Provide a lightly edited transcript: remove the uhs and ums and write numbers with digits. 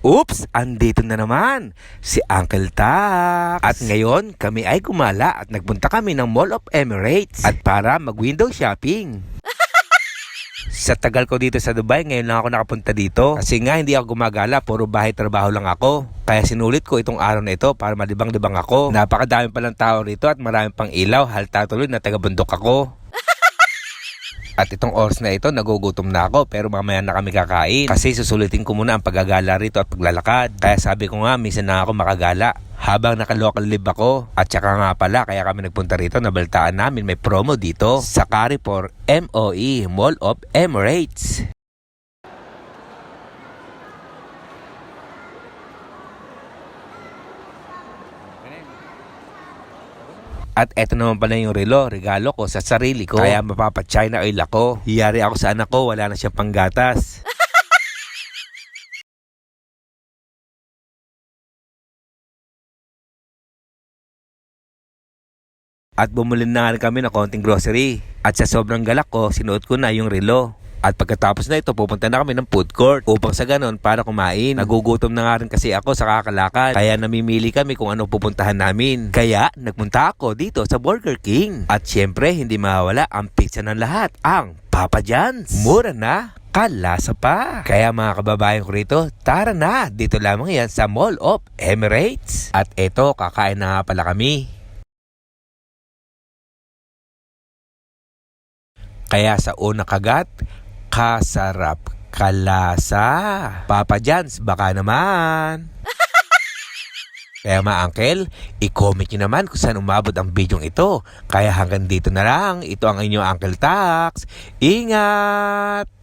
Oops! Andito na naman si Uncle Tax. At ngayon, kami ay gumala at nagpunta kami ng Mall of Emirates at para mag-window shopping. Sa tagal ko dito sa Dubai, ngayon lang ako nakapunta dito. Kasi nga hindi ako gumagala, puro bahay trabaho lang ako. Kaya sinulit ko itong araw na ito para malibang-libang ako. Napakadami palang tao rito at marami pang ilaw. Halata tuloy na taga-bundok ako. At itong oras na ito, nagugutom na ako pero mamaya na kami kakain. Kasi susulitin ko muna ang paggagala rito at paglalakad. Kaya sabi ko nga, minsan na ako makagala habang naka-local live ako. At saka nga pala, kaya kami nagpunta rito, nabaltaan namin may promo dito sa Carrefour MOE, Mall of Emirates. At eto naman pala yung regalo ko sa sarili ko. Kaya mapapa-China oil ako. Hiyari ako sa anak ko, wala na siyang panggatas. At bumili na rin kami ng konting grocery. At sa sobrang galak ko, sinuot ko na yung relo. At pagkatapos na ito, pupunta na kami ng food court upang sa ganon para kumain. Nagugutom na nga rin kasi ako sa kakalakad. Kaya namimili kami kung ano pupuntahan namin. Kaya nagpunta ako dito sa Burger King. At syempre, hindi mawala ang pizza ng lahat, ang Papa John's. Mura na, kalasa pa. Kaya mga kababayan ko rito, tara na, dito lamang yan sa Mall of Emirates. At eto, kakain na nga pala kami. Kaya sa unang kagat, kasarap, kalasa. Papa John's, baka naman. Kaya mga uncle, i-comment nyo naman kung saan umabot ang bidyong ito. Kaya hanggang dito na lang, ito ang inyong Uncle Tax. Ingat!